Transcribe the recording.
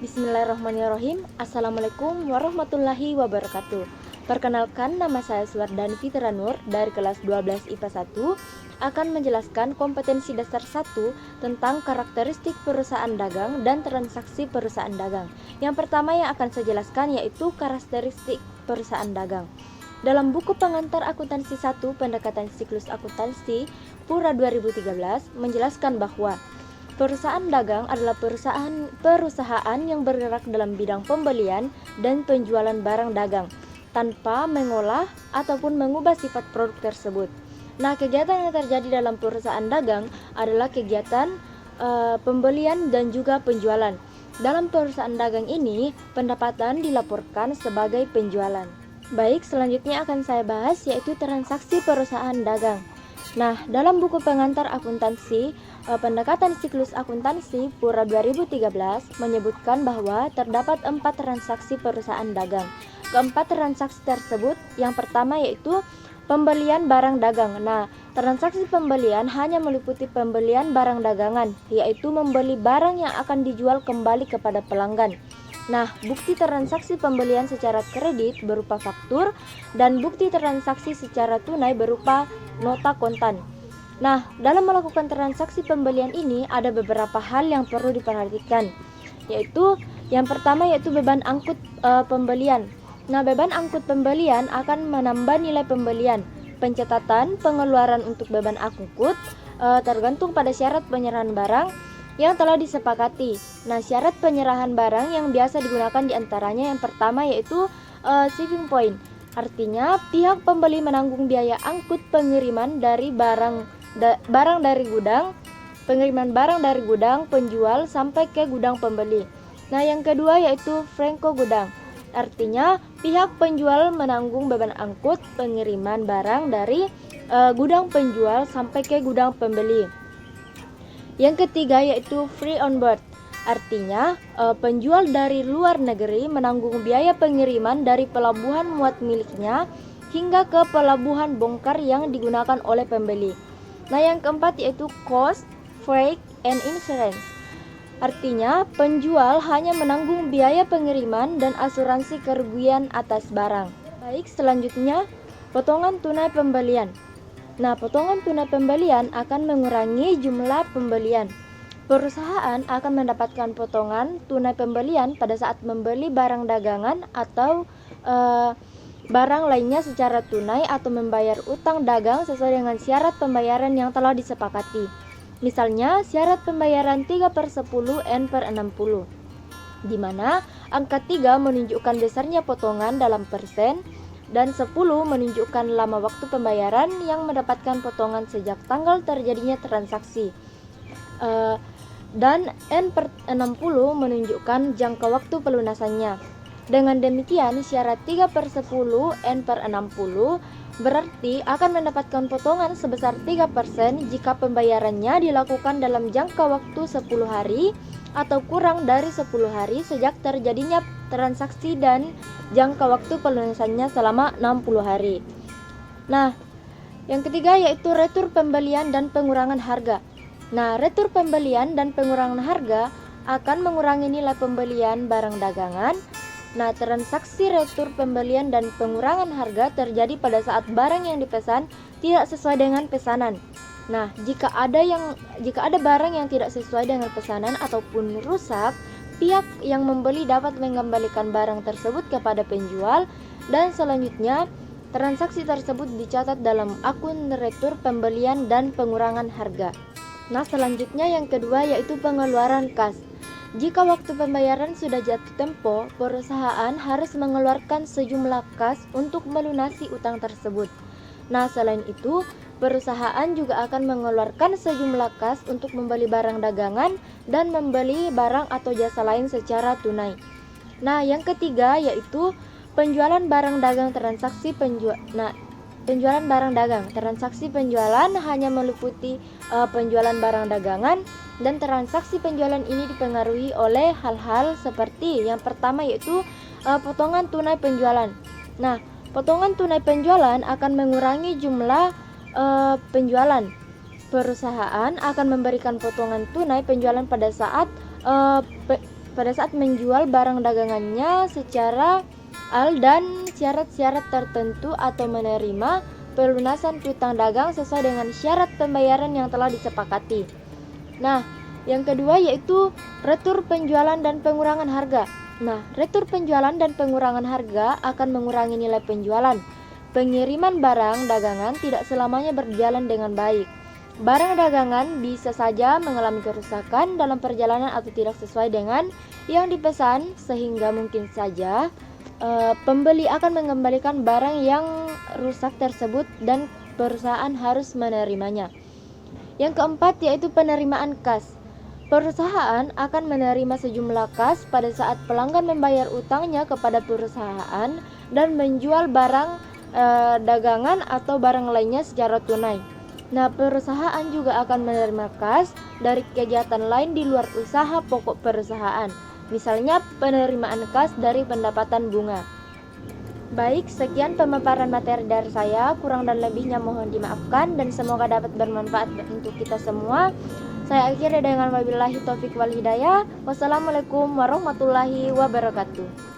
Bismillahirrahmanirrahim. Assalamualaikum warahmatullahi wabarakatuh. Perkenalkan, nama saya Suwardani Fitra Nur dari kelas 12 IPA 1 akan menjelaskan kompetensi dasar 1 tentang karakteristik perusahaan dagang dan transaksi perusahaan dagang. Yang pertama yang akan saya jelaskan yaitu karakteristik perusahaan dagang. Dalam buku pengantar akuntansi 1 pendekatan siklus akuntansi Pura 2013 menjelaskan bahwa perusahaan dagang adalah perusahaan yang bergerak dalam bidang pembelian dan penjualan barang dagang tanpa mengolah ataupun mengubah sifat produk tersebut. Nah, kegiatan yang terjadi dalam perusahaan dagang adalah kegiatan pembelian dan juga penjualan. Dalam perusahaan dagang ini, pendapatan dilaporkan sebagai penjualan. Baik, selanjutnya akan saya bahas yaitu transaksi perusahaan dagang. Nah, dalam buku pengantar akuntansi pendekatan siklus akuntansi Pura 2013 menyebutkan bahwa terdapat 4 transaksi perusahaan dagang. Keempat transaksi tersebut, yang pertama yaitu pembelian barang dagang. Nah, transaksi pembelian hanya meliputi pembelian barang dagangan, yaitu membeli barang yang akan dijual kembali kepada pelanggan. Nah, bukti transaksi pembelian secara kredit berupa faktur dan bukti transaksi secara tunai berupa nota kontan. Nah, dalam melakukan transaksi pembelian ini ada beberapa hal yang perlu diperhatikan, yaitu yang pertama yaitu beban angkut pembelian. Nah, beban angkut pembelian akan menambah nilai pembelian. Pencatatan pengeluaran untuk beban angkut tergantung pada syarat penyerahan barang yang telah disepakati. Nah, syarat penyerahan barang yang biasa digunakan diantaranya yang pertama yaitu shipping point. Artinya pihak pembeli menanggung biaya angkut pengiriman dari barang dari gudang, pengiriman barang dari gudang penjual sampai ke gudang pembeli. Nah, yang kedua yaitu franko gudang. Artinya pihak penjual menanggung beban angkut pengiriman barang dari gudang penjual sampai ke gudang pembeli. Yang ketiga yaitu free on board. Artinya penjual dari luar negeri menanggung biaya pengiriman dari pelabuhan muat miliknya hingga ke pelabuhan bongkar yang digunakan oleh pembeli. Nah, yang keempat yaitu cost, freight, and insurance. Artinya penjual hanya menanggung biaya pengiriman dan asuransi kerugian atas barang. Baik, selanjutnya potongan tunai pembelian. Nah, potongan tunai pembelian akan mengurangi jumlah pembelian. Perusahaan akan mendapatkan potongan tunai pembelian pada saat membeli barang dagangan atau barang lainnya secara tunai atau membayar utang dagang sesuai dengan syarat pembayaran yang telah disepakati. Misalnya, syarat pembayaran 3/10 N/60, di mana angka 3 menunjukkan besarnya potongan dalam persen dan 10 menunjukkan lama waktu pembayaran yang mendapatkan potongan sejak tanggal terjadinya transaksi. Dan N/60 menunjukkan jangka waktu pelunasannya. Dengan demikian, syarat 3/10 N/60 berarti akan mendapatkan potongan sebesar 3% jika pembayarannya dilakukan dalam jangka waktu 10 hari atau kurang dari 10 hari sejak terjadinya transaksi dan jangka waktu pelunasannya selama 60 hari. Nah, yang ketiga yaitu retur pembelian dan pengurangan harga. Nah, retur pembelian dan pengurangan harga akan mengurangi nilai pembelian barang dagangan. Nah, transaksi retur pembelian dan pengurangan harga terjadi pada saat barang yang dipesan tidak sesuai dengan pesanan. Nah, jika ada barang yang tidak sesuai dengan pesanan ataupun rusak, pihak yang membeli dapat mengembalikan barang tersebut kepada penjual dan selanjutnya transaksi tersebut dicatat dalam akun retur pembelian dan pengurangan harga. Nah, selanjutnya yang kedua yaitu pengeluaran kas. Jika waktu pembayaran sudah jatuh tempo, perusahaan harus mengeluarkan sejumlah kas untuk melunasi utang tersebut. Nah, selain itu, perusahaan juga akan mengeluarkan sejumlah kas untuk membeli barang dagangan dan membeli barang atau jasa lain secara tunai. Nah, yang ketiga yaitu penjualan barang dagang transaksi penjualan barang dagang. Transaksi penjualan hanya meliputi penjualan barang dagangan dan transaksi penjualan ini dipengaruhi oleh hal-hal seperti yang pertama yaitu potongan tunai penjualan. Nah, potongan tunai penjualan akan mengurangi jumlah penjualan. Perusahaan akan memberikan potongan tunai penjualan pada saat pada saat menjual barang dagangannya secara al dan syarat-syarat tertentu atau menerima pelunasan piutang dagang sesuai dengan syarat pembayaran yang telah disepakati. Nah, yang kedua yaitu retur penjualan dan pengurangan harga. Nah, retur penjualan dan pengurangan harga akan mengurangi nilai penjualan. Pengiriman barang dagangan tidak selamanya berjalan dengan baik. Barang dagangan bisa saja mengalami kerusakan dalam perjalanan atau tidak sesuai dengan yang dipesan, sehingga mungkin saja pembeli akan mengembalikan barang yang rusak tersebut dan perusahaan harus menerimanya. Yang keempat yaitu penerimaan kas. Perusahaan akan menerima sejumlah kas pada saat pelanggan membayar utangnya kepada perusahaan dan menjual barang dagangan atau barang lainnya secara tunai. Nah, perusahaan juga akan menerima kas dari kegiatan lain di luar usaha pokok perusahaan, misalnya penerimaan kas dari pendapatan bunga. Baik, sekian pemaparan materi dari saya, kurang dan lebihnya mohon dimaafkan dan semoga dapat bermanfaat untuk kita semua. Saya akhiri dengan wabillahi taufik wal hidayah. Wassalamualaikum warahmatullahi wabarakatuh.